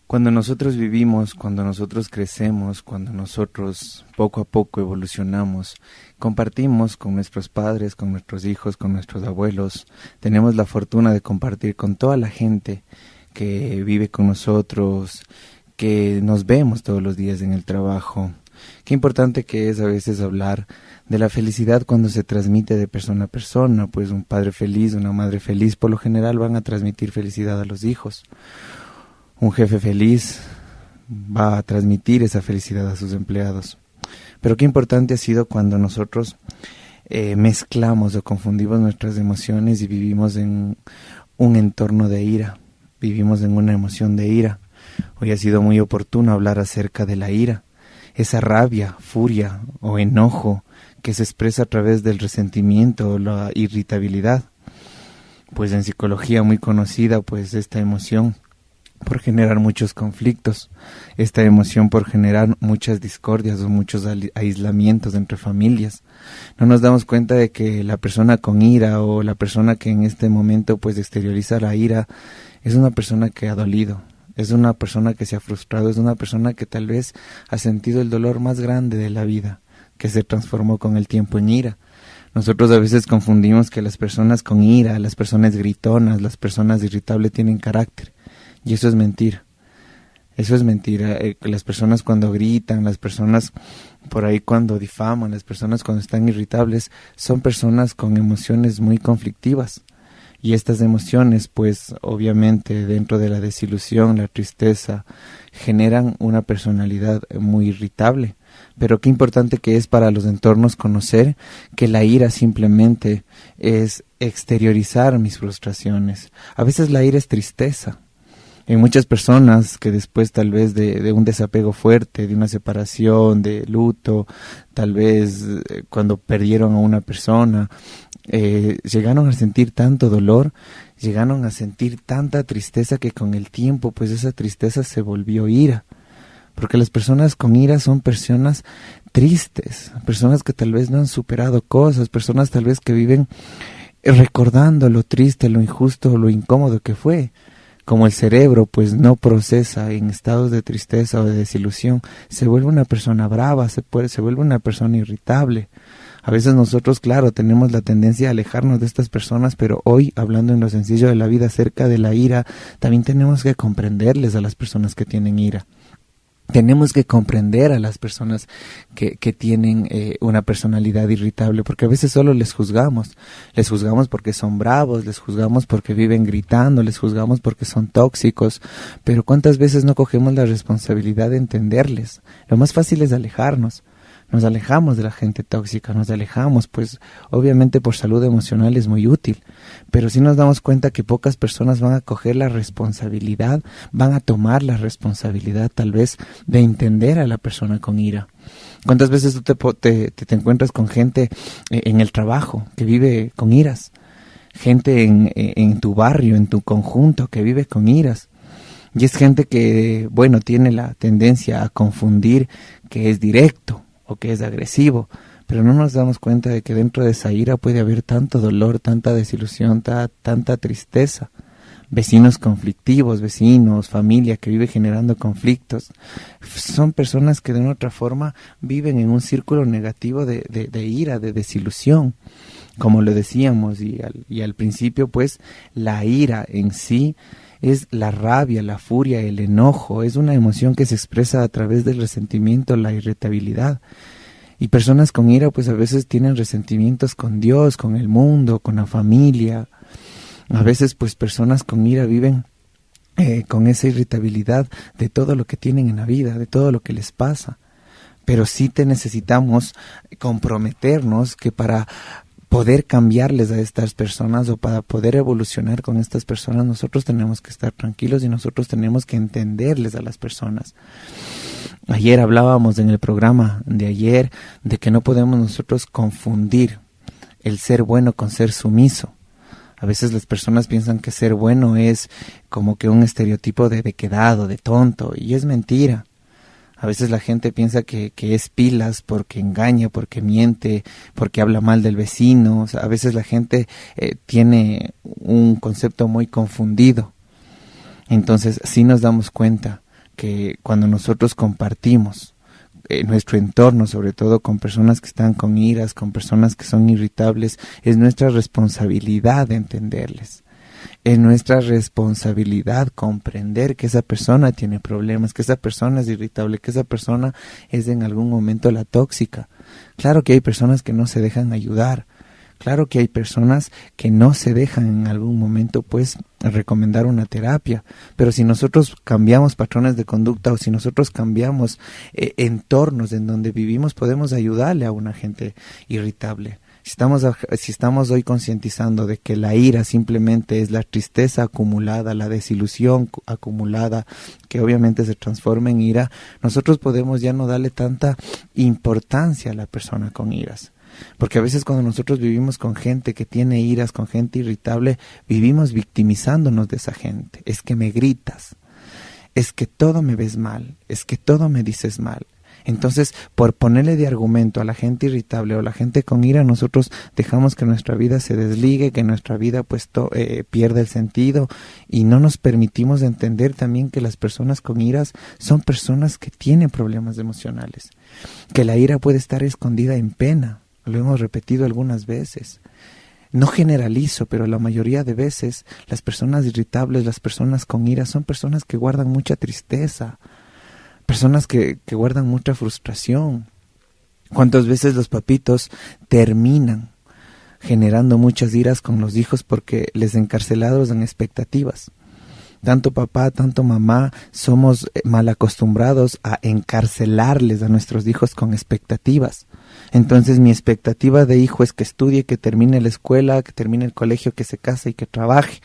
Cuando nosotros vivimos, cuando nosotros crecemos, cuando nosotros poco a poco evolucionamos, compartimos con nuestros padres, con nuestros hijos, con nuestros abuelos, tenemos la fortuna de compartir con toda la gente que vive con nosotros, que nos vemos todos los días en el trabajo. Qué importante que es a veces hablar de la felicidad cuando se transmite de persona a persona, pues un padre feliz, una madre feliz, por lo general van a transmitir felicidad a los hijos. Un jefe feliz va a transmitir esa felicidad a sus empleados. Pero qué importante ha sido cuando nosotros mezclamos o confundimos nuestras emociones y vivimos en un entorno de ira, vivimos en una emoción de ira. Hoy ha sido muy oportuno hablar acerca de la ira, esa rabia, furia o enojo que se expresa a través del resentimiento o la irritabilidad. Pues en psicología muy conocida, pues esta emoción por generar muchos conflictos, esta emoción por generar muchas discordias o muchos aislamientos entre familias. No nos damos cuenta de que la persona con ira o la persona que en este momento pues exterioriza la ira es una persona que ha dolido, es una persona que se ha frustrado, es una persona que tal vez ha sentido el dolor más grande de la vida, que se transformó con el tiempo en ira. Nosotros a veces confundimos que las personas con ira, las personas gritonas, las personas irritables tienen carácter. Y eso es mentira. Eso es mentira. Las personas cuando gritan, las personas por ahí cuando difaman, las personas cuando están irritables, son personas con emociones muy conflictivas. Y estas emociones, pues obviamente dentro de la desilusión, la tristeza, generan una personalidad muy irritable. Pero qué importante que es para los entornos conocer que la ira simplemente es exteriorizar mis frustraciones. A veces la ira es tristeza. En muchas personas que después tal vez de un desapego fuerte, de una separación, de luto, tal vez cuando perdieron a una persona, llegaron a sentir tanto dolor, llegaron a sentir tanta tristeza que con el tiempo pues esa tristeza se volvió ira. Porque las personas con ira son personas tristes, personas que tal vez no han superado cosas, personas tal vez que viven recordando lo triste, lo injusto, lo incómodo que fue. Como el cerebro pues no procesa en estados de tristeza o de desilusión, se vuelve una persona brava, se vuelve una persona irritable. A veces nosotros, claro, tenemos la tendencia a alejarnos de estas personas, pero hoy, hablando en lo sencillo de la vida acerca de la ira, también tenemos que comprenderles a las personas que tienen ira. Tenemos que comprender a las personas que tienen una personalidad irritable, porque a veces solo les juzgamos porque son bravos, les juzgamos porque viven gritando, les juzgamos porque son tóxicos, pero ¿cuántas veces no cogemos la responsabilidad de entenderles? Lo más fácil es alejarnos. Nos alejamos de la gente tóxica, nos alejamos, pues obviamente por salud emocional es muy útil, pero sí nos damos cuenta que pocas personas van a coger la responsabilidad, van a tomar la responsabilidad tal vez de entender a la persona con ira. ¿Cuántas veces tú te encuentras con gente en el trabajo que vive con iras? Gente en tu barrio, en tu conjunto que vive con iras. Y es gente que, bueno, tiene la tendencia a confundir que es directo o que es agresivo, pero no nos damos cuenta de que dentro de esa ira puede haber tanto dolor, tanta desilusión, tanta tristeza. Vecinos conflictivos, vecinos, familia que vive generando conflictos, son personas que de una otra forma viven en un círculo negativo de ira, de desilusión. Como lo decíamos y al principio, pues la ira en sí es la rabia, la furia, el enojo, es una emoción que se expresa a través del resentimiento, la irritabilidad. Y personas con ira pues a veces tienen resentimientos con Dios, con el mundo, con la familia. A veces pues personas con ira viven con esa irritabilidad de todo lo que tienen en la vida, de todo lo que les pasa. Pero sí necesitamos comprometernos que para poder cambiarles a estas personas o para poder evolucionar con estas personas, nosotros tenemos que estar tranquilos y nosotros tenemos que entenderles a las personas. Ayer hablábamos en el programa de ayer de que no podemos nosotros confundir el ser bueno con ser sumiso. A veces las personas piensan que ser bueno es como que un estereotipo de quedado, de tonto, y es mentira. A veces la gente piensa que es pilas porque engaña, porque miente, porque habla mal del vecino. O sea, a veces la gente tiene un concepto muy confundido. Entonces, sí nos damos cuenta que cuando nosotros compartimos nuestro entorno, sobre todo con personas que están con iras, con personas que son irritables, es nuestra responsabilidad de entenderles. Es nuestra responsabilidad comprender que esa persona tiene problemas, que esa persona es irritable, que esa persona es en algún momento la tóxica. Claro que hay personas que no se dejan ayudar. Claro que hay personas que no se dejan en algún momento pues recomendar una terapia, pero si nosotros cambiamos patrones de conducta o si nosotros cambiamos entornos en donde vivimos, podemos ayudarle a una gente irritable. Si estamos hoy concientizando de que la ira simplemente es la tristeza acumulada, la desilusión acumulada, que obviamente se transforma en ira, nosotros podemos ya no darle tanta importancia a la persona con iras. Porque a veces cuando nosotros vivimos con gente que tiene iras, con gente irritable, vivimos victimizándonos de esa gente. Es que me gritas, es que todo me ves mal, es que todo me dices mal. Entonces, por ponerle de argumento a la gente irritable o a la gente con ira, nosotros dejamos que nuestra vida se desligue, que nuestra vida pues pierda el sentido y no nos permitimos entender también que las personas con iras son personas que tienen problemas emocionales, que la ira puede estar escondida en pena. Lo hemos repetido algunas veces. No generalizo, pero la mayoría de veces las personas irritables, las personas con ira son personas que guardan mucha tristeza, personas que guardan mucha frustración. ¿Cuántas veces los papitos terminan generando muchas iras con los hijos porque les encarcelados en expectativas? Tanto papá, tanto mamá, somos mal acostumbrados a encarcelarles a nuestros hijos con expectativas. Entonces mi expectativa de hijo es que estudie, que termine la escuela, que termine el colegio, que se case y que trabaje.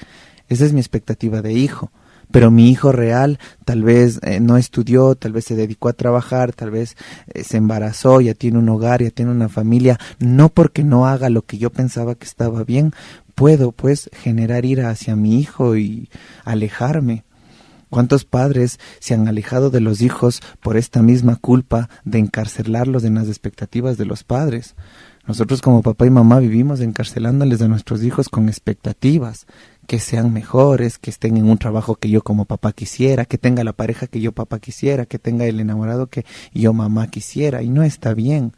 Esa es mi expectativa de hijo. Pero mi hijo real tal vez no estudió, tal vez se dedicó a trabajar, tal vez se embarazó, ya tiene un hogar, ya tiene una familia. No porque no haga lo que yo pensaba que estaba bien, puedo pues generar ira hacia mi hijo y alejarme. ¿Cuántos padres se han alejado de los hijos por esta misma culpa de encarcelarlos en las expectativas de los padres? Nosotros como papá y mamá vivimos encarcelándoles a nuestros hijos con expectativas, que sean mejores, que estén en un trabajo que yo como papá quisiera, que tenga la pareja que yo papá quisiera, que tenga el enamorado que yo mamá quisiera, y no está bien.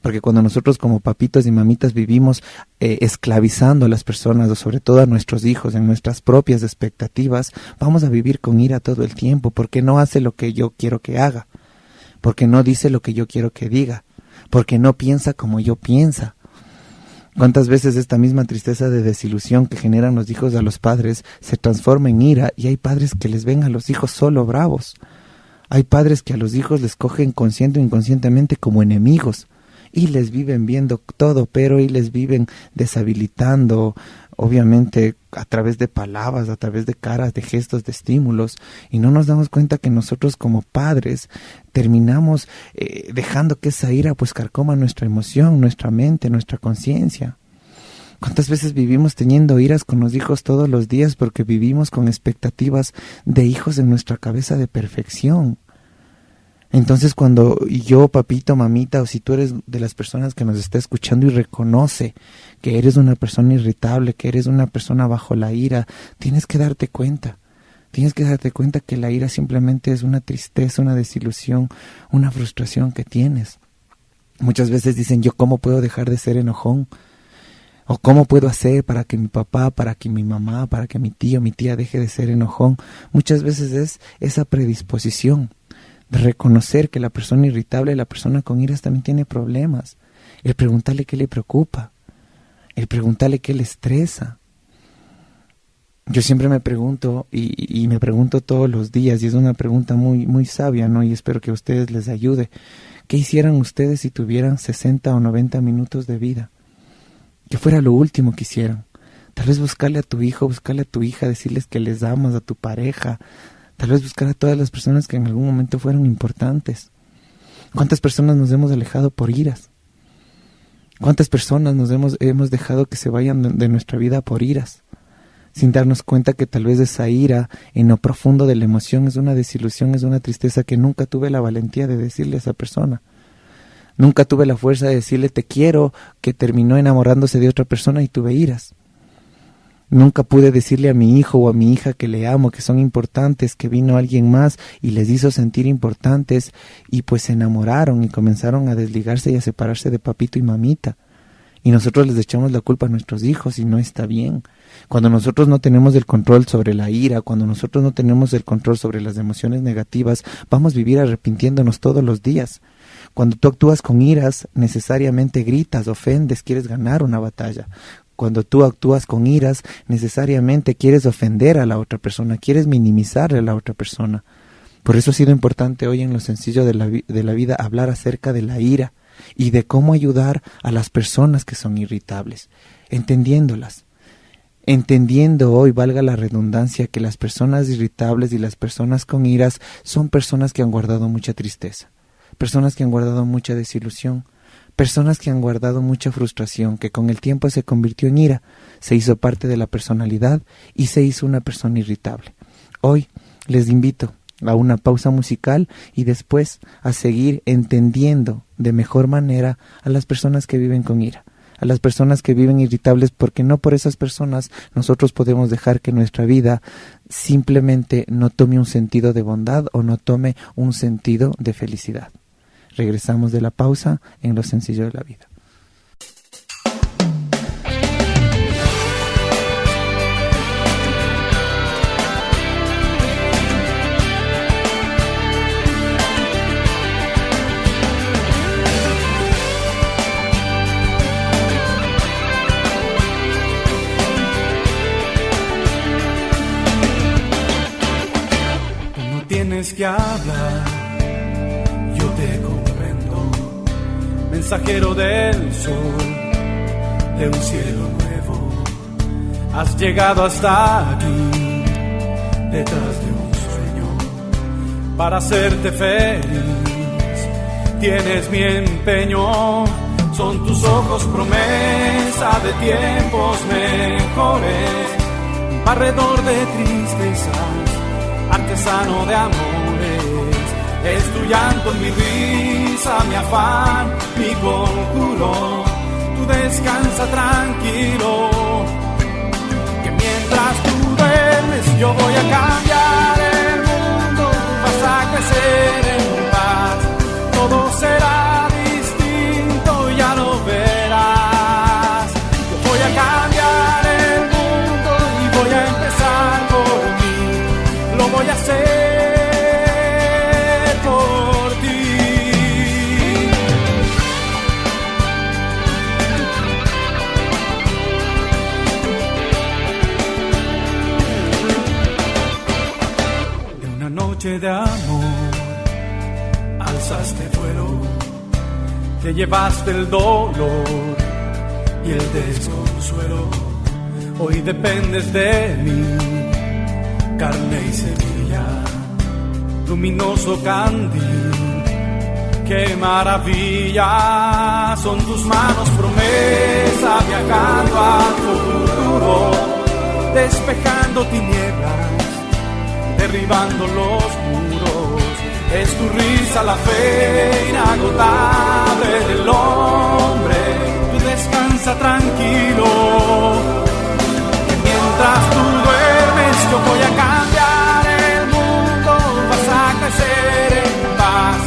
Porque cuando nosotros como papitos y mamitas vivimos esclavizando a las personas, o sobre todo a nuestros hijos, en nuestras propias expectativas, vamos a vivir con ira todo el tiempo, porque no hace lo que yo quiero que haga, porque no dice lo que yo quiero que diga, porque no piensa como yo piensa. ¿Cuántas veces esta misma tristeza de desilusión que generan los hijos a los padres se transforma en ira? Y hay padres que les ven a los hijos solo bravos. Hay padres que a los hijos les cogen consciente o inconscientemente como enemigos. Y les viven viendo todo, pero y les viven deshabilitando, obviamente a través de palabras, a través de caras, de gestos, de estímulos, y no nos damos cuenta que nosotros como padres terminamos dejando que esa ira pues carcoma nuestra emoción, nuestra mente, nuestra conciencia. ¿Cuántas veces vivimos teniendo iras con los hijos todos los días porque vivimos con expectativas de hijos en nuestra cabeza de perfección? Entonces cuando yo, papito, mamita, o si tú eres de las personas que nos está escuchando y reconoce que eres una persona irritable, que eres una persona bajo la ira, tienes que darte cuenta. Tienes que darte cuenta que la ira simplemente es una tristeza, una desilusión, una frustración que tienes. Muchas veces dicen, ¿yo cómo puedo dejar de ser enojón? ¿O cómo puedo hacer para que mi papá, para que mi mamá, para que mi tío, mi tía deje de ser enojón? Muchas veces es esa predisposición de reconocer que la persona irritable, la persona con iras también tiene problemas. El preguntarle qué le preocupa, el preguntarle qué le estresa. Yo siempre me pregunto y me pregunto todos los días, y es una pregunta muy, muy sabia, ¿no? Y espero que a ustedes les ayude. ¿Qué hicieran ustedes si tuvieran 60 o 90 minutos de vida? Que fuera lo último que hicieran. Tal vez buscarle a tu hijo, buscarle a tu hija, decirles que les amas, a tu pareja. Tal vez buscar a todas las personas que en algún momento fueron importantes. ¿Cuántas personas nos hemos alejado por iras? ¿Cuántas personas nos hemos dejado que se vayan de nuestra vida por iras? Sin darnos cuenta que tal vez esa ira en lo profundo de la emoción es una desilusión, es una tristeza que nunca tuve la valentía de decirle a esa persona. Nunca tuve la fuerza de decirle te quiero, que terminó enamorándose de otra persona y tuve iras. Nunca pude decirle a mi hijo o a mi hija que le amo, que son importantes, que vino alguien más y les hizo sentir importantes y pues se enamoraron y comenzaron a desligarse y a separarse de papito y mamita. Y nosotros les echamos la culpa a nuestros hijos y no está bien. Cuando nosotros no tenemos el control sobre la ira, cuando nosotros no tenemos el control sobre las emociones negativas, vamos a vivir arrepintiéndonos todos los días. Cuando tú actúas con iras, necesariamente gritas, ofendes, quieres ganar una batalla. Cuando tú actúas con iras, necesariamente quieres ofender a la otra persona, quieres minimizar a la otra persona. Por eso ha sido importante hoy en lo sencillo de la vida hablar acerca de la ira y de cómo ayudar a las personas que son irritables, entendiéndolas. Entendiendo hoy, valga la redundancia, que las personas irritables y las personas con iras son personas que han guardado mucha tristeza, personas que han guardado mucha desilusión, personas que han guardado mucha frustración, que con el tiempo se convirtió en ira, se hizo parte de la personalidad y se hizo una persona irritable. Hoy les invito a una pausa musical y después a seguir entendiendo de mejor manera a las personas que viven con ira, a las personas que viven irritables, porque no por esas personas nosotros podemos dejar que nuestra vida simplemente no tome un sentido de bondad o no tome un sentido de felicidad. Regresamos de la pausa en lo sencillo de la vida. No tienes que hablar, yo te comprendo, mensajero del sol, de un cielo nuevo. Has llegado hasta aquí, detrás de un sueño, para hacerte feliz. Tienes mi empeño, son tus ojos promesa de tiempos mejores. Barredor de tristezas, artesano de amores, es tu llanto, mi risa, mi afán, mi conjuro. Tú descansa tranquilo, que mientras tú duermes yo voy a cambiar el mundo. Vas a crecer en paz, todo será distinto, ya lo verás. Yo voy a cambiar el mundo y voy a empezar por mí. Lo voy a hacer por ti. De una noche de amor alzaste vuelo, te llevaste el dolor y el desconsuelo. Hoy dependes de mí, carne y semilla, luminoso candil. ¡Qué maravilla! Son tus manos promesa, viajando al futuro, despejando tinieblas, derribando los muros. Es tu risa la fe inagotable del hombre. Tú descansa tranquilo, que mientras tú duermes yo voy a cambiar el mundo. Vas a crecer en paz,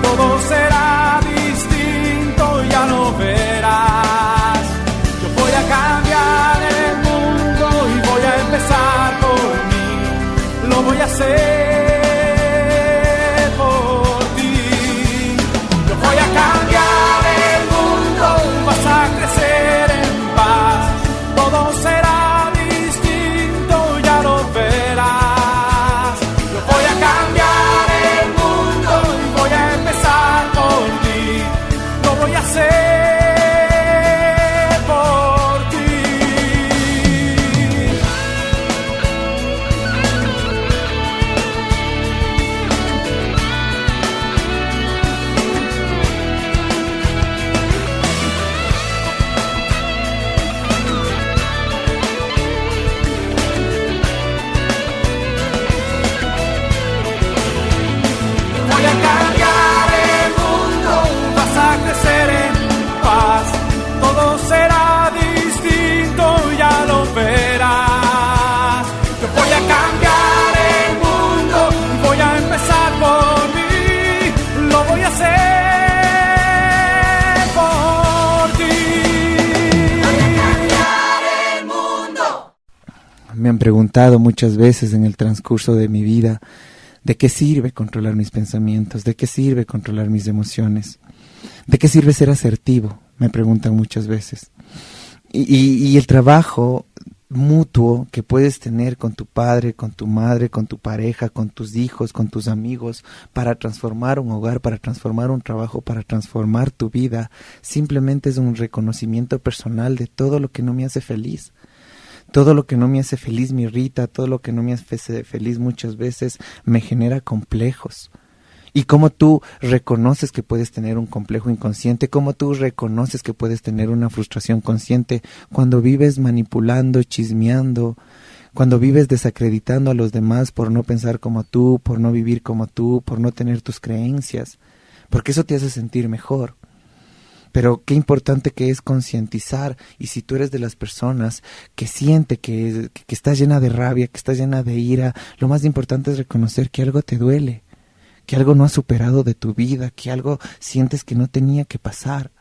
todo será distinto, ya lo verás. Yo voy a cambiar el mundo y voy a empezar por mí. Lo voy a hacer por ti. Yo voy a cambiar el mundo, vas a crecer en paz, Me han preguntado muchas veces en el transcurso de mi vida, ¿de qué sirve controlar mis pensamientos? ¿De qué sirve controlar mis emociones? ¿De qué sirve ser asertivo? Me preguntan muchas veces. Y el trabajo mutuo que puedes tener con tu padre, con tu madre, con tu pareja, con tus hijos, con tus amigos, para transformar un hogar, para transformar un trabajo, para transformar tu vida, simplemente es un reconocimiento personal de todo lo que no me hace feliz. Todo lo que no me hace feliz me irrita, todo lo que no me hace feliz muchas veces me genera complejos. Y cómo tú reconoces que puedes tener un complejo inconsciente, cómo tú reconoces que puedes tener una frustración consciente cuando vives manipulando, chismeando, cuando vives desacreditando a los demás por no pensar como tú, por no vivir como tú, por no tener tus creencias, porque eso te hace sentir mejor. Pero qué importante que es concientizar, y si tú eres de las personas que siente que estás llena de rabia, que estás llena de ira, lo más importante es reconocer que algo te duele, que algo no has superado de tu vida, que algo sientes que no tenía que pasar.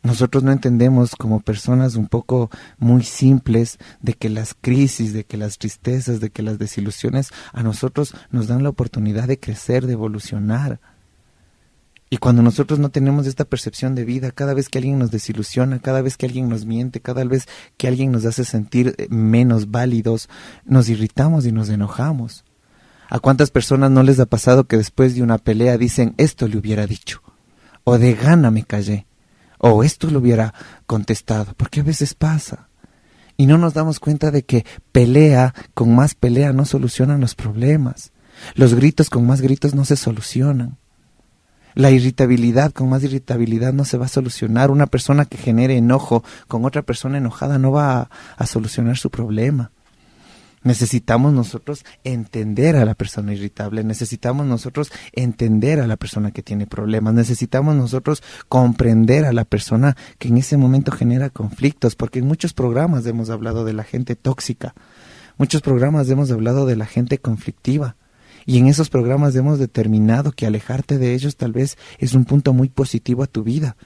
Nosotros no entendemos como personas un poco muy simples de que las crisis, de que las tristezas, de que las desilusiones a nosotros nos dan la oportunidad de crecer, de evolucionar. Y cuando nosotros no tenemos esta percepción de vida, cada vez que alguien nos desilusiona, cada vez que alguien nos miente, cada vez que alguien nos hace sentir menos válidos, nos irritamos y nos enojamos. ¿A cuántas personas no les ha pasado que después de una pelea dicen, esto le hubiera dicho, o de gana me callé, o esto le hubiera contestado? Porque a veces pasa. Y no nos damos cuenta de que pelea con más pelea no solucionan los problemas. Los gritos con más gritos no se solucionan. La irritabilidad con más irritabilidad no se va a solucionar. Una persona que genere enojo con otra persona enojada no va a solucionar su problema. Necesitamos nosotros entender a la persona irritable, necesitamos nosotros entender a la persona que tiene problemas, necesitamos nosotros comprender a la persona que en ese momento genera conflictos, porque en muchos programas hemos hablado de la gente tóxica, muchos programas hemos hablado de la gente conflictiva. Y en esos programas hemos determinado que alejarte de ellos tal vez es un punto muy positivo a tu vida.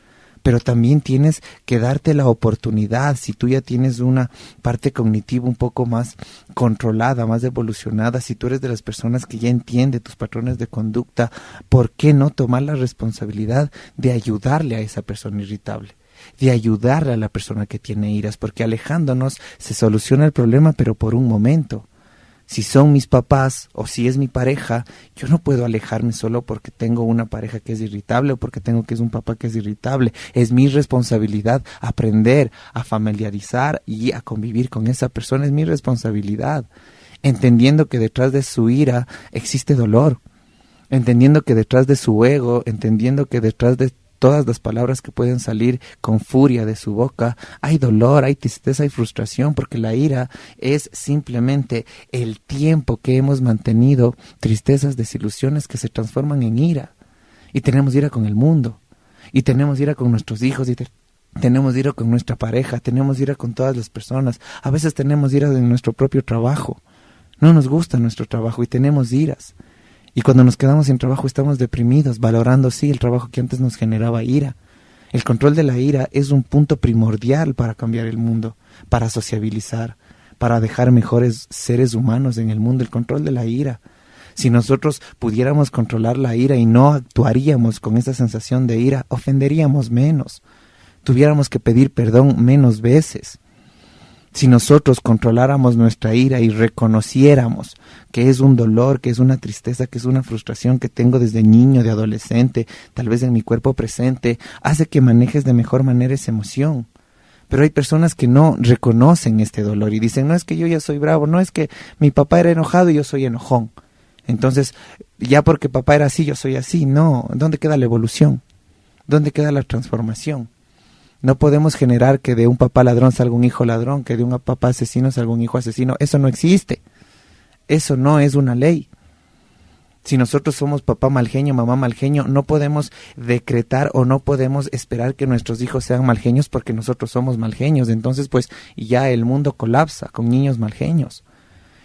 Pero también tienes que darte la oportunidad, si tú ya tienes una parte cognitiva un poco más controlada, más evolucionada, si tú eres de las personas que ya entiende tus patrones de conducta, ¿por qué no tomar la responsabilidad de ayudarle a esa persona irritable? De ayudarle a la persona que tiene iras, porque alejándonos se soluciona el problema, pero por un momento. Si son mis papás o si es mi pareja, yo no puedo alejarme solo porque tengo una pareja que es irritable o porque tengo que es un papá que es irritable. Es mi responsabilidad aprender a familiarizar y a convivir con esa persona. Es mi responsabilidad. Entendiendo que detrás de su ira existe dolor. Entendiendo que detrás de su ego, entendiendo que detrás de todas las palabras que pueden salir con furia de su boca, hay dolor, hay tristeza, hay frustración, porque la ira es simplemente el tiempo que hemos mantenido tristezas, desilusiones que se transforman en ira. Y tenemos ira con el mundo, y tenemos ira con nuestros hijos, y tenemos ira con nuestra pareja, tenemos ira con todas las personas. A veces tenemos ira en nuestro propio trabajo. No nos gusta nuestro trabajo y tenemos iras. Y cuando nos quedamos sin trabajo estamos deprimidos, valorando sí el trabajo que antes nos generaba ira. El control de la ira es un punto primordial para cambiar el mundo, para sociabilizar, para dejar mejores seres humanos en el mundo. El control de la ira. Si nosotros pudiéramos controlar la ira y no actuaríamos con esa sensación de ira, ofenderíamos menos. Tuviéramos que pedir perdón menos veces. Si nosotros controláramos nuestra ira y reconociéramos que es un dolor, que es una tristeza, que es una frustración que tengo desde niño, de adolescente, tal vez en mi cuerpo presente, hace que manejes de mejor manera esa emoción. Pero hay personas que no reconocen este dolor y dicen, no es que yo ya soy bravo, no es que mi papá era enojado y yo soy enojón. Entonces, ya porque papá era así, yo soy así. No, ¿dónde queda la evolución? ¿Dónde queda la transformación? No podemos generar que de un papá ladrón salga un hijo ladrón, que de un papá asesino salga un hijo asesino. Eso no existe. Eso no es una ley. Si nosotros somos papá mal genio, mamá mal genio, no podemos decretar o no podemos esperar que nuestros hijos sean mal genios porque nosotros somos mal genios. Entonces, pues, ya el mundo colapsa con niños mal genios.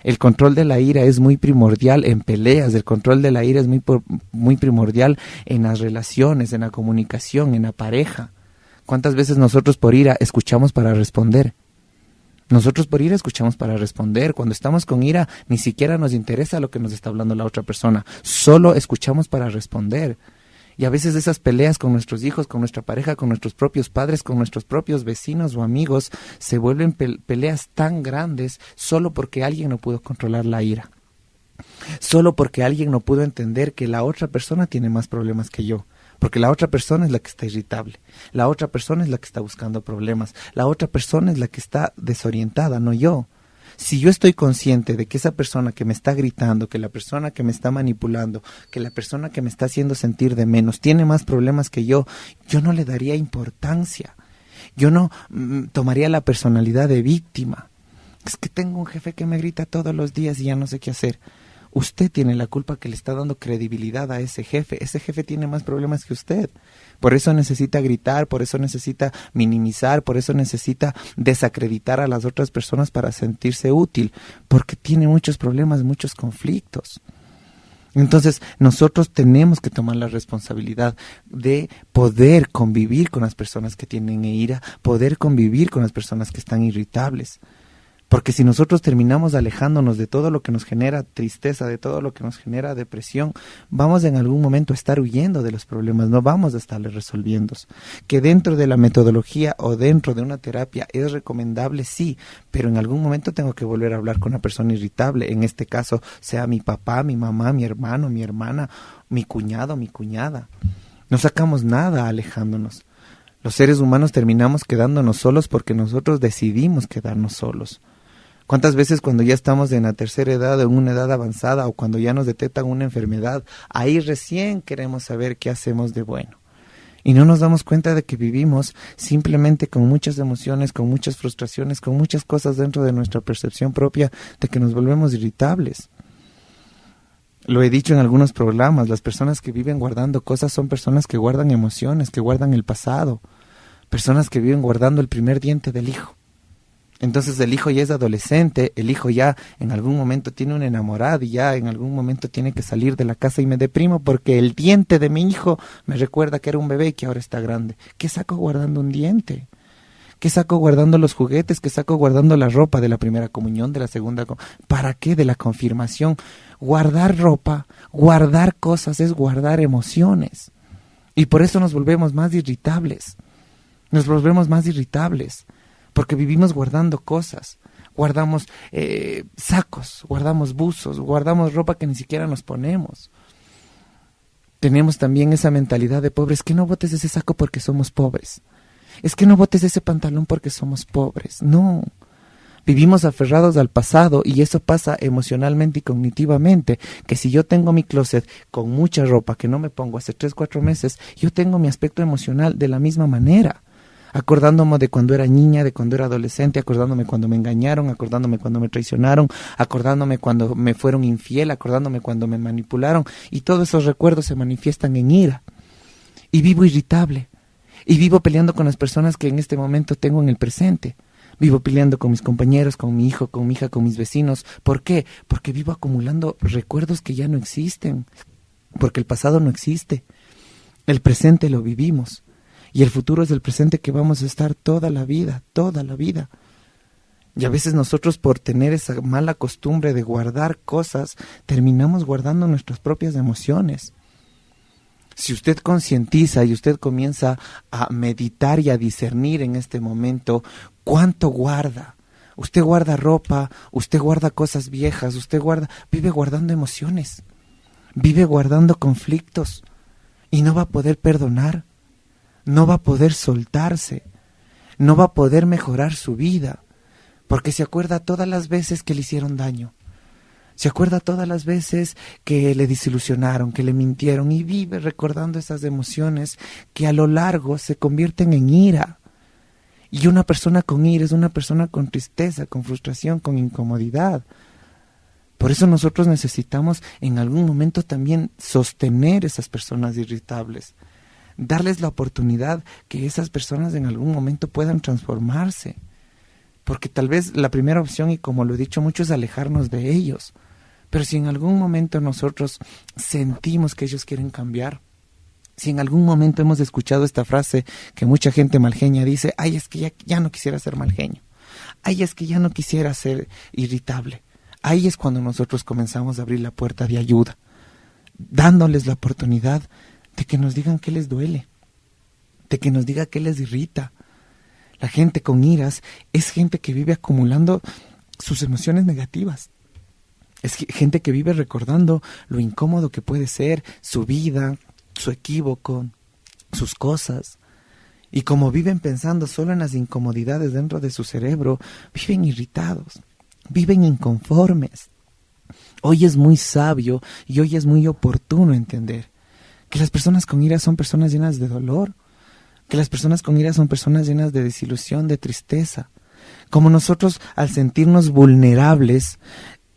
El control de la ira es muy primordial en peleas, el control de la ira es muy primordial en las relaciones, en la comunicación, en la pareja. ¿Cuántas veces nosotros por ira escuchamos para responder? Nosotros por ira escuchamos para responder. Cuando estamos con ira, ni siquiera nos interesa lo que nos está hablando la otra persona. Solo escuchamos para responder. Y a veces esas peleas con nuestros hijos, con nuestra pareja, con nuestros propios padres, con nuestros propios vecinos o amigos, se vuelven peleas tan grandes solo porque alguien no pudo controlar la ira. Solo porque alguien no pudo entender que la otra persona tiene más problemas que yo. Porque la otra persona es la que está irritable, la otra persona es la que está buscando problemas, la otra persona es la que está desorientada, no yo. Si yo estoy consciente de que esa persona que me está gritando, que la persona que me está manipulando, que la persona que me está haciendo sentir de menos tiene más problemas que yo no le daría importancia. Yo no tomaría la personalidad de víctima. Es que tengo un jefe que me grita todos los días y ya no sé qué hacer. Usted tiene la culpa que le está dando credibilidad a ese jefe. Ese jefe tiene más problemas que usted. Por eso necesita gritar, por eso necesita minimizar, por eso necesita desacreditar a las otras personas para sentirse útil. Porque tiene muchos problemas, muchos conflictos. Entonces, nosotros tenemos que tomar la responsabilidad de poder convivir con las personas que tienen ira, poder convivir con las personas que están irritables. Porque si nosotros terminamos alejándonos de todo lo que nos genera tristeza, de todo lo que nos genera depresión, vamos en algún momento a estar huyendo de los problemas, no vamos a estarles resolviendo. Que dentro de la metodología o dentro de una terapia es recomendable, sí, pero en algún momento tengo que volver a hablar con una persona irritable, en este caso sea mi papá, mi mamá, mi hermano, mi hermana, mi cuñado, mi cuñada. No sacamos nada alejándonos. Los seres humanos terminamos quedándonos solos porque nosotros decidimos quedarnos solos. ¿Cuántas veces cuando ya estamos en la tercera edad o en una edad avanzada o cuando ya nos detectan una enfermedad, ahí recién queremos saber qué hacemos de bueno? Y no nos damos cuenta de que vivimos simplemente con muchas emociones, con muchas frustraciones, con muchas cosas dentro de nuestra percepción propia de que nos volvemos irritables. Lo he dicho en algunos programas, las personas que viven guardando cosas son personas que guardan emociones, que guardan el pasado, personas que viven guardando el primer diente del hijo. Entonces el hijo ya es adolescente, el hijo ya en algún momento tiene un enamorado y ya en algún momento tiene que salir de la casa y me deprimo porque el diente de mi hijo me recuerda que era un bebé y que ahora está grande. ¿Qué saco guardando un diente? ¿Qué saco guardando los juguetes? ¿Qué saco guardando la ropa de la primera comunión, de la segunda comunión? ¿Para qué? De la confirmación. Guardar ropa, guardar cosas es guardar emociones. Y por eso nos volvemos más irritables. Nos volvemos más irritables. Porque vivimos guardando cosas, guardamos sacos, guardamos buzos, guardamos ropa que ni siquiera nos ponemos. Tenemos también esa mentalidad de pobres, que no botes ese saco porque somos pobres. Es que no botes ese pantalón porque somos pobres. No, vivimos aferrados al pasado y eso pasa emocionalmente y cognitivamente. Que si yo tengo mi closet con mucha ropa que no me pongo hace 3-4 meses, yo tengo mi aspecto emocional de la misma manera. Acordándome de cuando era niña, de cuando era adolescente, acordándome cuando me engañaron, acordándome cuando me traicionaron, acordándome cuando me fueron infiel, acordándome cuando me manipularon. Y todos esos recuerdos se manifiestan en ira. Y vivo irritable. Y vivo peleando con las personas que en este momento tengo en el presente. Vivo peleando con mis compañeros, con mi hijo, con mi hija, con mis vecinos. ¿Por qué? Porque vivo acumulando recuerdos que ya no existen. Porque el pasado no existe. El presente lo vivimos. Y el futuro es el presente que vamos a estar toda la vida, toda la vida. Y a veces nosotros por tener esa mala costumbre de guardar cosas, terminamos guardando nuestras propias emociones. Si usted concientiza y usted comienza a meditar y a discernir en este momento, ¿cuánto guarda? Usted guarda ropa, usted guarda cosas viejas, vive guardando emociones, vive guardando conflictos y no va a poder perdonar. No va a poder soltarse, no va a poder mejorar su vida, porque se acuerda todas las veces que le hicieron daño, se acuerda todas las veces que le desilusionaron, que le mintieron y vive recordando esas emociones que a lo largo se convierten en ira. Y una persona con ira es una persona con tristeza, con frustración, con incomodidad. Por eso nosotros necesitamos en algún momento también sostener esas personas irritables. Darles la oportunidad que esas personas en algún momento puedan transformarse. Porque tal vez la primera opción, y como lo he dicho mucho, es alejarnos de ellos. Pero si en algún momento nosotros sentimos que ellos quieren cambiar, si en algún momento hemos escuchado esta frase que mucha gente malgeña dice, ay, es que ya no quisiera ser malgeño. ay, es que ya no quisiera ser irritable. Ahí es cuando nosotros comenzamos a abrir la puerta de ayuda, dándoles la oportunidad de que nos digan qué les duele, de que nos diga qué les irrita. La gente con iras es gente que vive acumulando sus emociones negativas. Es gente que vive recordando lo incómodo que puede ser su vida, su equívoco, sus cosas. Y como viven pensando solo en las incomodidades dentro de su cerebro, viven irritados, viven inconformes. Hoy es muy sabio y hoy es muy oportuno entender que las personas con ira son personas llenas de dolor, que las personas con ira son personas llenas de desilusión, de tristeza. Como nosotros, al sentirnos vulnerables,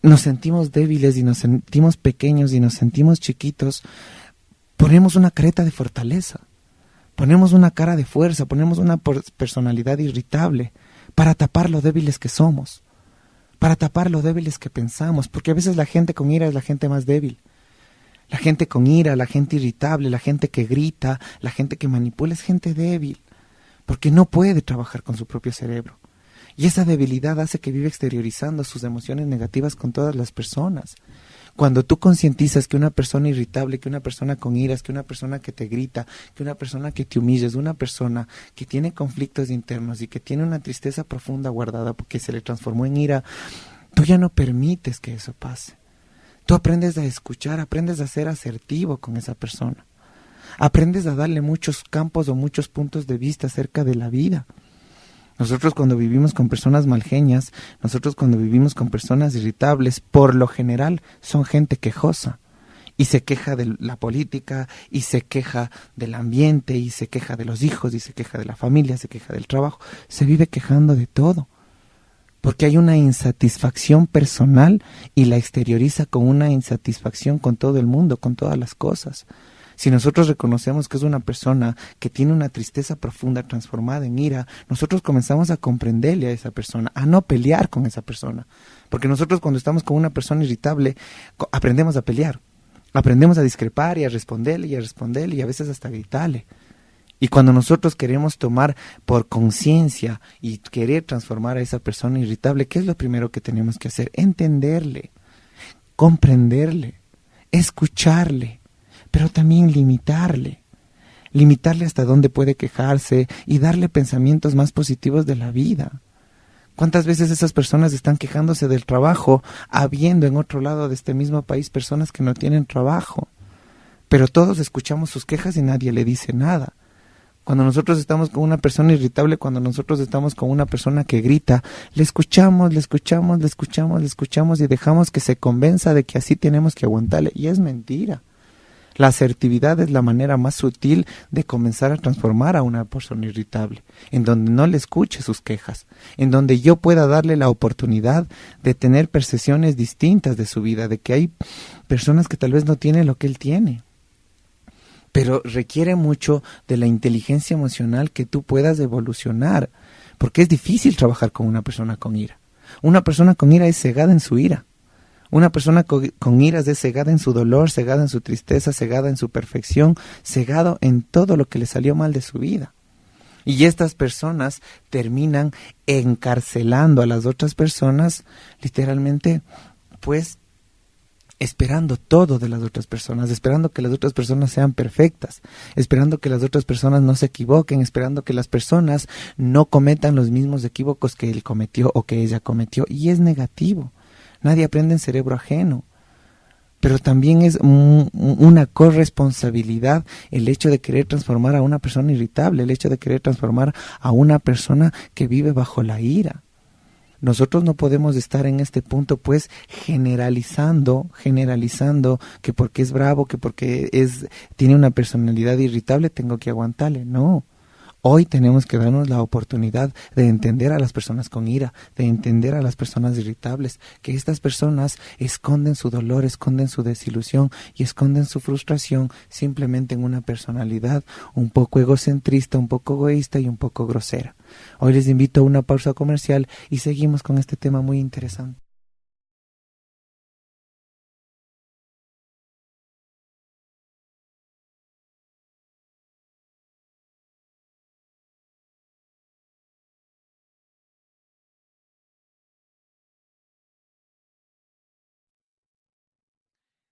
nos sentimos débiles y nos sentimos pequeños y nos sentimos chiquitos, ponemos una careta de fortaleza, ponemos una cara de fuerza, ponemos una personalidad irritable para tapar lo débiles que somos, para tapar lo débiles que pensamos, porque a veces la gente con ira es la gente más débil. La gente con ira, la gente irritable, la gente que grita, la gente que manipula es gente débil, porque no puede trabajar con su propio cerebro. Y esa debilidad hace que vive exteriorizando sus emociones negativas con todas las personas. Cuando tú concientizas que una persona irritable, que una persona con iras, que una persona que te grita, que una persona que te humilla, es una persona que tiene conflictos internos y que tiene una tristeza profunda guardada porque se le transformó en ira, tú ya no permites que eso pase. Tú aprendes a escuchar, aprendes a ser asertivo con esa persona. Aprendes a darle muchos campos o muchos puntos de vista acerca de la vida. Nosotros cuando vivimos con personas malgenias, nosotros cuando vivimos con personas irritables, por lo general son gente quejosa y se queja de la política y se queja del ambiente y se queja de los hijos y se queja de la familia, se queja del trabajo, se vive quejando de todo porque hay una insatisfacción personal y la exterioriza con una insatisfacción con todo el mundo, con todas las cosas. Si nosotros reconocemos que es una persona que tiene una tristeza profunda transformada en ira, nosotros comenzamos a comprenderle a esa persona, a no pelear con esa persona. Porque nosotros cuando estamos con una persona irritable, aprendemos a pelear, aprendemos a discrepar y a responderle y a veces hasta gritarle. Y cuando nosotros queremos tomar por conciencia y querer transformar a esa persona irritable, ¿qué es lo primero que tenemos que hacer? Entenderle, comprenderle, escucharle, pero también limitarle hasta dónde puede quejarse y darle pensamientos más positivos de la vida. ¿Cuántas veces esas personas están quejándose del trabajo, habiendo en otro lado de este mismo país personas que no tienen trabajo? Pero todos escuchamos sus quejas y nadie le dice nada. Cuando nosotros estamos con una persona irritable, cuando nosotros estamos con una persona que grita, le escuchamos y dejamos que se convenza de que así tenemos que aguantarle. Y es mentira. La asertividad es la manera más sutil de comenzar a transformar a una persona irritable, en donde no le escuche sus quejas, en donde yo pueda darle la oportunidad de tener percepciones distintas de su vida, de que hay personas que tal vez no tienen lo que él tiene. Pero requiere mucho de la inteligencia emocional que tú puedas evolucionar, porque es difícil trabajar con una persona con ira. Una persona con ira es cegada en su ira. Una persona con iras es cegada en su dolor, cegada en su tristeza, cegada en su perfección, cegado en todo lo que le salió mal de su vida. Y estas personas terminan encarcelando a las otras personas, literalmente, pues, esperando todo de las otras personas, esperando que las otras personas sean perfectas, esperando que las otras personas no se equivoquen, esperando que las personas no cometan los mismos equívocos que él cometió o que ella cometió. Y es negativo. Nadie aprende en cerebro ajeno. Pero también es una corresponsabilidad el hecho de querer transformar a una persona irritable, el hecho de querer transformar a una persona que vive bajo la ira. Nosotros no podemos estar en este punto pues generalizando que porque es bravo, que porque tiene una personalidad irritable tengo que aguantarle. No. Hoy tenemos que darnos la oportunidad de entender a las personas con ira, de entender a las personas irritables, que estas personas esconden su dolor, esconden su desilusión y esconden su frustración simplemente en una personalidad un poco egocentrista, un poco egoísta y un poco grosera. Hoy les invito a una pausa comercial y seguimos con este tema muy interesante.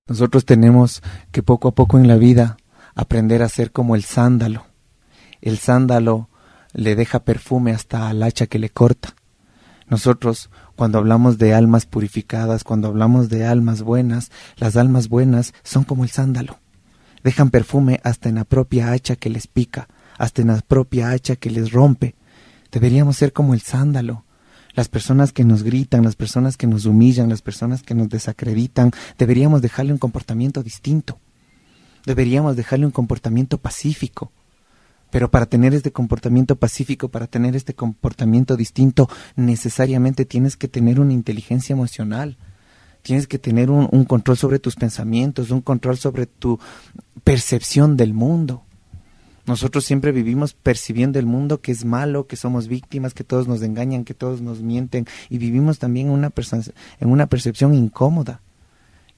Nosotros tenemos que poco a poco en la vida aprender a ser como el sándalo. El sándalo le deja perfume hasta al hacha que le corta. Nosotros, cuando hablamos de almas purificadas, cuando hablamos de almas buenas, las almas buenas son como el sándalo. Dejan perfume hasta en la propia hacha que les pica, hasta en la propia hacha que les rompe. Deberíamos ser como el sándalo. Las personas que nos gritan, las personas que nos humillan, las personas que nos desacreditan, deberíamos dejarle un comportamiento distinto. Deberíamos dejarle un comportamiento pacífico. Pero para tener este comportamiento pacífico, para tener este comportamiento distinto, necesariamente tienes que tener una inteligencia emocional. Tienes que tener un control sobre tus pensamientos, un control sobre tu percepción del mundo. Nosotros siempre vivimos percibiendo el mundo que es malo, que somos víctimas, que todos nos engañan, que todos nos mienten, y vivimos también en una percepción incómoda.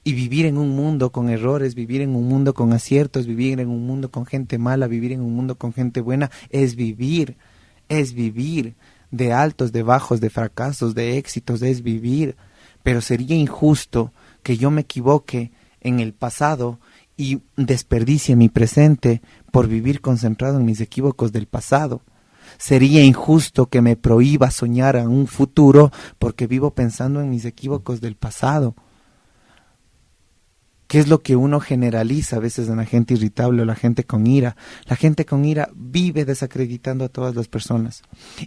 Y vivir en un mundo con errores, vivir en un mundo con aciertos, vivir en un mundo con gente mala, vivir en un mundo con gente buena, es vivir de altos, de bajos, de fracasos, de éxitos, es vivir. Pero sería injusto que yo me equivoque en el pasado y desperdicie mi presente por vivir concentrado en mis equívocos del pasado. Sería injusto que me prohíba soñar a un futuro porque vivo pensando en mis equívocos del pasado. ¿Qué es lo que uno generaliza a veces en la gente irritable o la gente con ira? La gente con ira vive desacreditando a todas las personas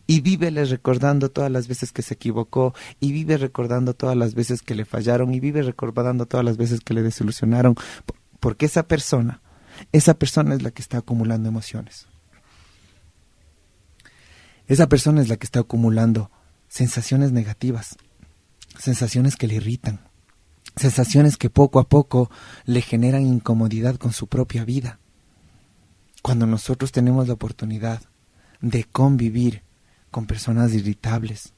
y vive les recordando todas las veces que se equivocó y vive recordando todas las veces que le fallaron y vive recordando todas las veces que le desilusionaron, porque esa persona es la que está acumulando emociones. Esa persona es la que está acumulando sensaciones negativas, sensaciones que le irritan, sensaciones que poco a poco le generan incomodidad con su propia vida. Cuando nosotros tenemos la oportunidad de convivir con personas irritables,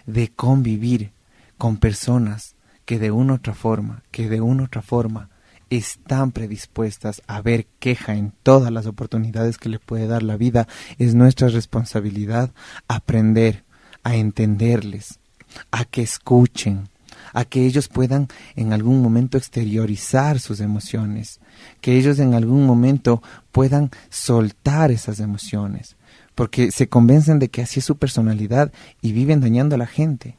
de convivir con personas que de una u otra forma están predispuestas a ver queja en todas las oportunidades que le puede dar la vida, es nuestra responsabilidad aprender a entenderles, a que escuchen, a que ellos puedan en algún momento exteriorizar sus emociones, que ellos en algún momento puedan soltar esas emociones, porque se convencen de que así es su personalidad y viven dañando a la gente,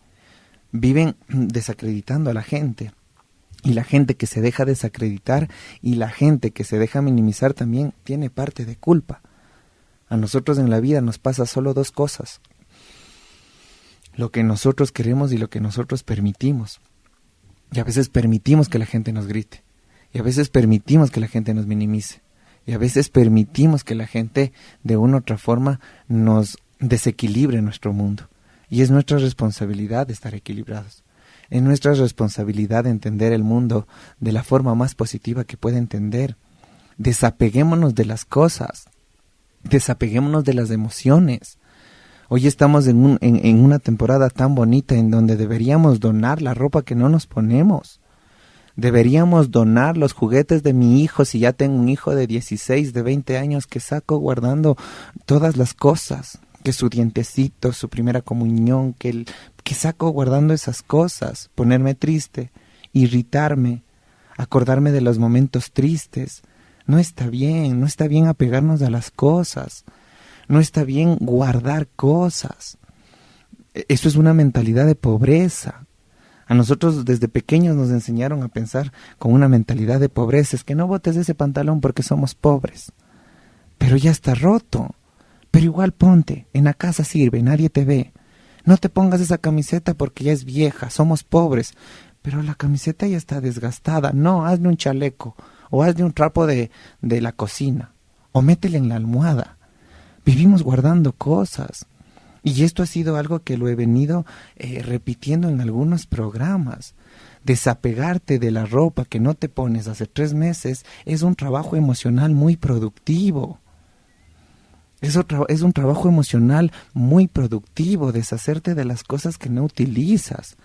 viven desacreditando a la gente, y la gente que se deja desacreditar y la gente que se deja minimizar también tiene parte de culpa. A nosotros en la vida nos pasa solo dos cosas: lo que nosotros queremos y lo que nosotros permitimos. Y a veces permitimos que la gente nos grite, y a veces permitimos que la gente nos minimice, y a veces permitimos que la gente de una u otra forma nos desequilibre nuestro mundo. Y es nuestra responsabilidad estar equilibrados. Es nuestra responsabilidad entender el mundo de la forma más positiva que pueda entender. Desapeguémonos de las cosas, desapeguémonos de las emociones. Hoy estamos en una temporada tan bonita en donde deberíamos donar la ropa que no nos ponemos. Deberíamos donar los juguetes de mi hijo si ya tengo un hijo de 16, de 20 años que saco guardando todas las cosas. Que su dientecito, su primera comunión, que saco guardando esas cosas. Ponerme triste, irritarme, acordarme de los momentos tristes. No está bien apegarnos a las cosas. No está bien guardar cosas. Eso es una mentalidad de pobreza. A nosotros desde pequeños nos enseñaron a pensar con una mentalidad de pobreza. Es que no botes ese pantalón porque somos pobres. Pero ya está roto. Pero igual ponte, en la casa sirve, nadie te ve. No te pongas esa camiseta porque ya es vieja, somos pobres. Pero la camiseta ya está desgastada. No, hazle un chaleco o hazle un trapo de la cocina o métele en la almohada. Vivimos guardando cosas. Y esto ha sido algo que lo he venido repitiendo en algunos programas. Desapegarte de la ropa que no te pones hace 3 meses es un trabajo emocional muy productivo. Es un trabajo emocional muy productivo, deshacerte de las cosas que no utilizas.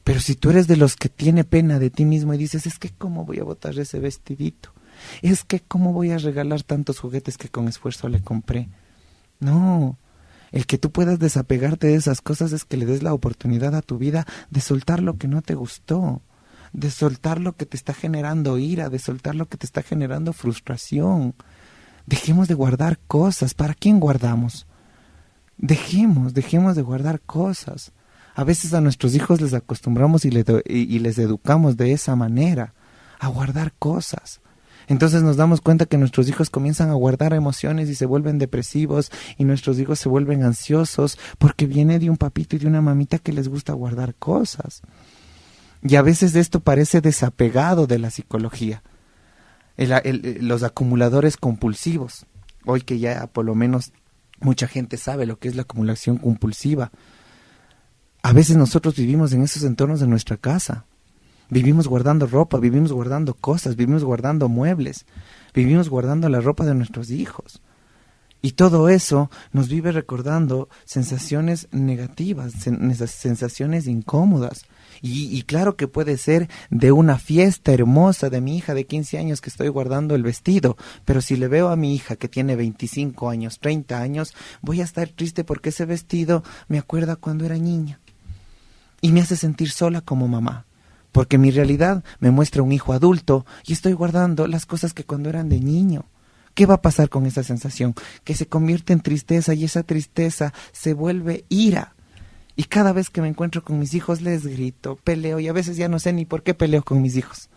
Pero si tú eres de los que tiene pena de ti mismo y dices, es que ¿cómo voy a botar ese vestidito? Es que ¿cómo voy a regalar tantos juguetes que con esfuerzo le compré? No, el que tú puedas desapegarte de esas cosas es que le des la oportunidad a tu vida de soltar lo que no te gustó, de soltar lo que te está generando ira, de soltar lo que te está generando frustración. Dejemos de guardar cosas. ¿Para quién guardamos? Dejemos de guardar cosas. A veces a nuestros hijos les acostumbramos y les educamos de esa manera, a guardar cosas. Entonces nos damos cuenta que nuestros hijos comienzan a guardar emociones y se vuelven depresivos, y nuestros hijos se vuelven ansiosos porque viene de un papito y de una mamita que les gusta guardar cosas. Y a veces esto parece desapegado de la psicología. Los acumuladores compulsivos. Hoy que ya por lo menos mucha gente sabe lo que es la acumulación compulsiva. A veces nosotros vivimos en esos entornos de nuestra casa. Vivimos guardando ropa, vivimos guardando cosas, vivimos guardando muebles, vivimos guardando la ropa de nuestros hijos. Y todo eso nos vive recordando sensaciones negativas, sensaciones incómodas. Y claro que puede ser de una fiesta hermosa de mi hija de 15 años que estoy guardando el vestido, pero si le veo a mi hija que tiene 25 años, 30 años, voy a estar triste porque ese vestido me acuerda cuando era niña. Y me hace sentir sola como mamá, porque mi realidad me muestra un hijo adulto y estoy guardando las cosas que cuando eran de niño. ¿Qué va a pasar con esa sensación? Que se convierte en tristeza y esa tristeza se vuelve ira. Y cada vez que me encuentro con mis hijos les grito, peleo, y a veces ya no sé ni por qué peleo con mis hijos.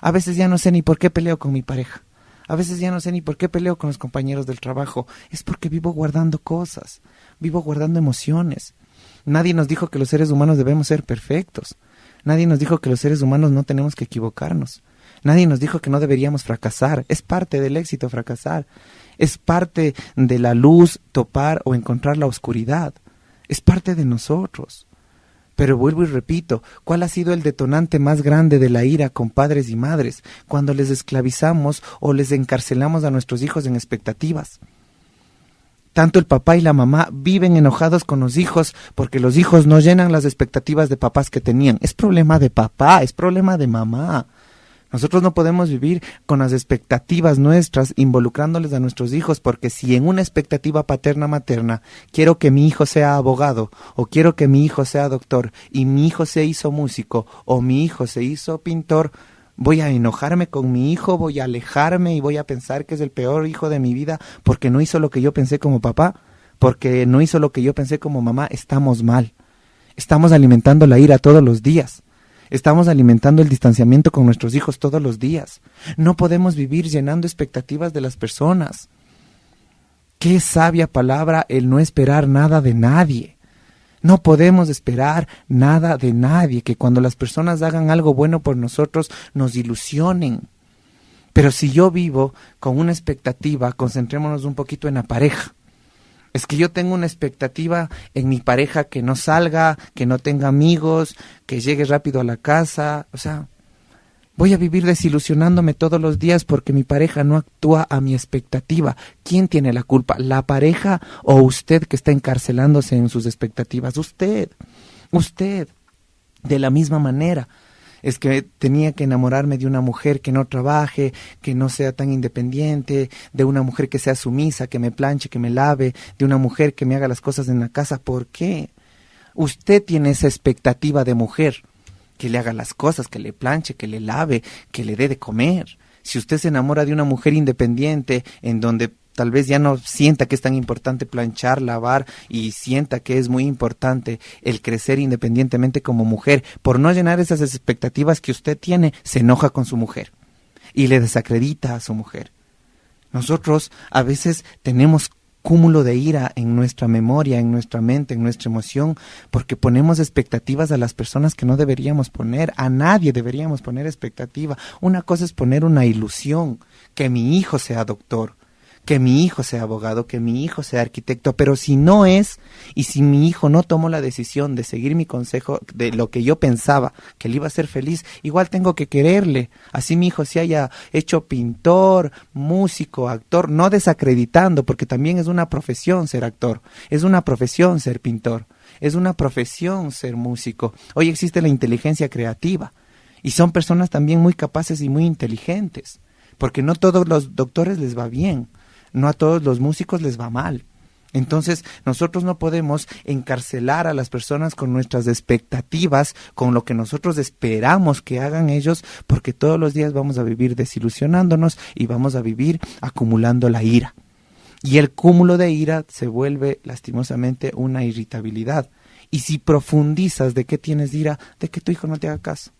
A veces ya no sé ni por qué peleo con mi pareja. A veces ya no sé ni por qué peleo con los compañeros del trabajo. Es porque vivo guardando cosas, vivo guardando emociones. Nadie nos dijo que los seres humanos debemos ser perfectos. Nadie nos dijo que los seres humanos no tenemos que equivocarnos. Nadie nos dijo que no deberíamos fracasar. Es parte del éxito fracasar. Es parte de la luz topar o encontrar la oscuridad. Es parte de nosotros. Pero vuelvo y repito, ¿cuál ha sido el detonante más grande de la ira con padres y madres? Cuando les esclavizamos o les encarcelamos a nuestros hijos en expectativas. Tanto el papá y la mamá viven enojados con los hijos porque los hijos no llenan las expectativas de papás que tenían. Es problema de papá, es problema de mamá. Nosotros no podemos vivir con las expectativas nuestras involucrándoles a nuestros hijos, porque si en una expectativa paterna-materna quiero que mi hijo sea abogado, o quiero que mi hijo sea doctor, y mi hijo se hizo músico, o mi hijo se hizo pintor, voy a enojarme con mi hijo, voy a alejarme y voy a pensar que es el peor hijo de mi vida porque no hizo lo que yo pensé como papá, porque no hizo lo que yo pensé como mamá. Estamos mal. Estamos alimentando la ira todos los días. Estamos alimentando el distanciamiento con nuestros hijos todos los días. No podemos vivir llenando expectativas de las personas. Qué sabia palabra el no esperar nada de nadie. No podemos esperar nada de nadie, que cuando las personas hagan algo bueno por nosotros nos ilusionen. Pero si yo vivo con una expectativa, concentrémonos un poquito en la pareja. Es que yo tengo una expectativa en mi pareja que no salga, que no tenga amigos, que llegue rápido a la casa. O sea, voy a vivir desilusionándome todos los días porque mi pareja no actúa a mi expectativa. ¿Quién tiene la culpa? ¿La pareja o usted que está encarcelándose en sus expectativas? Usted. De la misma manera. Es que tenía que enamorarme de una mujer que no trabaje, que no sea tan independiente, de una mujer que sea sumisa, que me planche, que me lave, de una mujer que me haga las cosas en la casa. ¿Por qué? Usted tiene esa expectativa de mujer, que le haga las cosas, que le planche, que le lave, que le dé de comer. Si usted se enamora de una mujer independiente, en donde tal vez ya no sienta que es tan importante planchar, lavar, y sienta que es muy importante el crecer independientemente como mujer, por no llenar esas expectativas que usted tiene, se enoja con su mujer y le desacredita a su mujer. Nosotros a veces tenemos cúmulo de ira en nuestra memoria, en nuestra mente, en nuestra emoción, porque ponemos expectativas a las personas que no deberíamos poner. A nadie deberíamos poner expectativa. Una cosa es poner una ilusión, que mi hijo sea doctor, que mi hijo sea abogado, que mi hijo sea arquitecto, pero si no es, y si mi hijo no tomó la decisión de seguir mi consejo de lo que yo pensaba que le iba a hacer feliz, igual tengo que quererle. Así mi hijo se haya hecho pintor, músico, actor, no desacreditando, porque también es una profesión ser actor, es una profesión ser pintor, es una profesión ser músico. Hoy existe la inteligencia creativa y son personas también muy capaces y muy inteligentes, porque no todos los doctores les va bien. No a todos los músicos les va mal. Entonces, nosotros no podemos encarcelar a las personas con nuestras expectativas, con lo que nosotros esperamos que hagan ellos, porque todos los días vamos a vivir desilusionándonos y vamos a vivir acumulando la ira. Y el cúmulo de ira se vuelve lastimosamente una irritabilidad. Y si profundizas de qué tienes ira, de que tu hijo no te haga caso,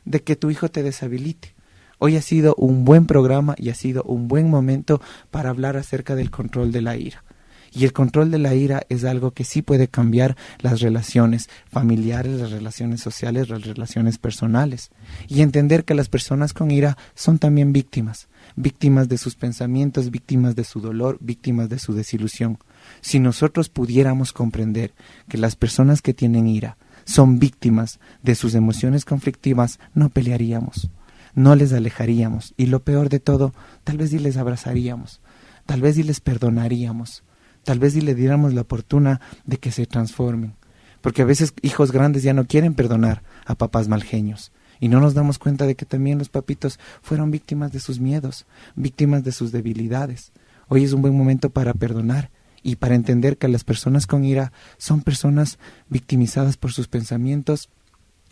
de que tu hijo te deshabilite. Hoy ha sido un buen programa y ha sido un buen momento para hablar acerca del control de la ira. Y el control de la ira es algo que sí puede cambiar las relaciones familiares, las relaciones sociales, las relaciones personales. Y entender que las personas con ira son también víctimas de sus pensamientos, víctimas de su dolor, víctimas de su desilusión. Si nosotros pudiéramos comprender que las personas que tienen ira son víctimas de sus emociones conflictivas, no pelearíamos, no les alejaríamos. Y lo peor de todo, tal vez sí les abrazaríamos, tal vez sí les perdonaríamos. Tal vez si le diéramos la oportunidad de que se transformen. Porque a veces hijos grandes ya no quieren perdonar a papás malgenios. Y no nos damos cuenta de que también los papitos fueron víctimas de sus miedos, víctimas de sus debilidades. Hoy es un buen momento para perdonar y para entender que las personas con ira son personas victimizadas por sus pensamientos,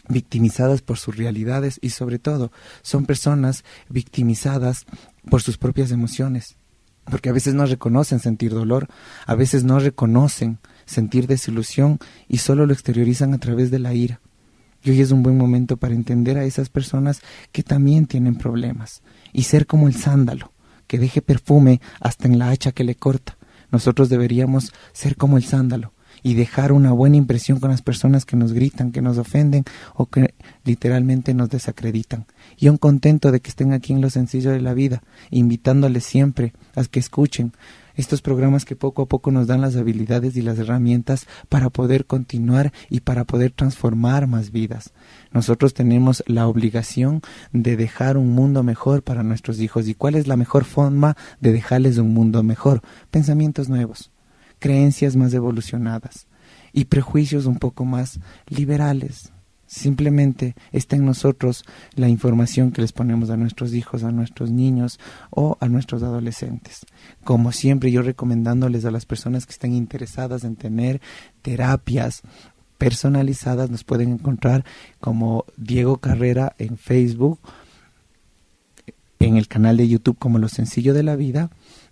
victimizadas por sus realidades y sobre todo son personas victimizadas por sus propias emociones. Porque a veces no reconocen sentir dolor, a veces no reconocen sentir desilusión y solo lo exteriorizan a través de la ira. Y hoy es un buen momento para entender a esas personas que también tienen problemas y ser como el sándalo, que deje perfume hasta en la hacha que le corta. Nosotros deberíamos ser como el sándalo y dejar una buena impresión con las personas que nos gritan, que nos ofenden o que literalmente nos desacreditan. Y un contento de que estén aquí en Lo Sencillo de la Vida, invitándoles siempre a que escuchen estos programas que poco a poco nos dan las habilidades y las herramientas para poder continuar y para poder transformar más vidas. Nosotros tenemos la obligación de dejar un mundo mejor para nuestros hijos. ¿Y cuál es la mejor forma de dejarles un mundo mejor? Pensamientos nuevos, creencias más evolucionadas y prejuicios un poco más liberales. Simplemente está en nosotros la información que les ponemos a nuestros hijos, a nuestros niños o a nuestros adolescentes. Como siempre, yo recomendándoles a las personas que estén interesadas en tener terapias personalizadas, nos pueden encontrar como Diego Carrera en Facebook, en el canal de YouTube como Lo Sencillo de la Vida,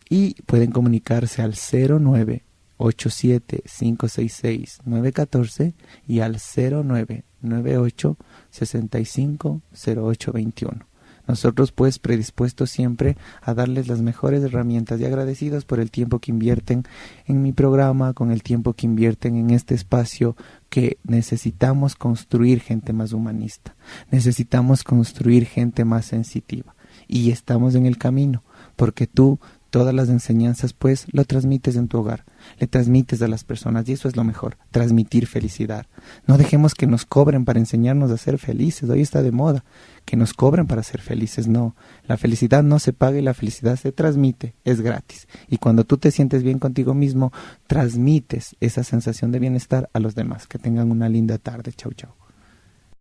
y pueden comunicarse al 0987-566-914 y al 0998-650821. Nosotros pues predispuestos siempre a darles las mejores herramientas y agradecidos por el tiempo que invierten en mi programa, con el tiempo que invierten en este espacio que necesitamos construir gente más humanista, necesitamos construir gente más sensitiva y estamos en el camino porque tú todas las enseñanzas pues lo transmites en tu hogar, le transmites a las personas y eso es lo mejor, transmitir felicidad. No dejemos que nos cobren para enseñarnos a ser felices, hoy está de moda, que nos cobren para ser felices, no. La felicidad no se paga y la felicidad se transmite, es gratis. Y cuando tú te sientes bien contigo mismo, transmites esa sensación de bienestar a los demás. Que tengan una linda tarde, chau chau.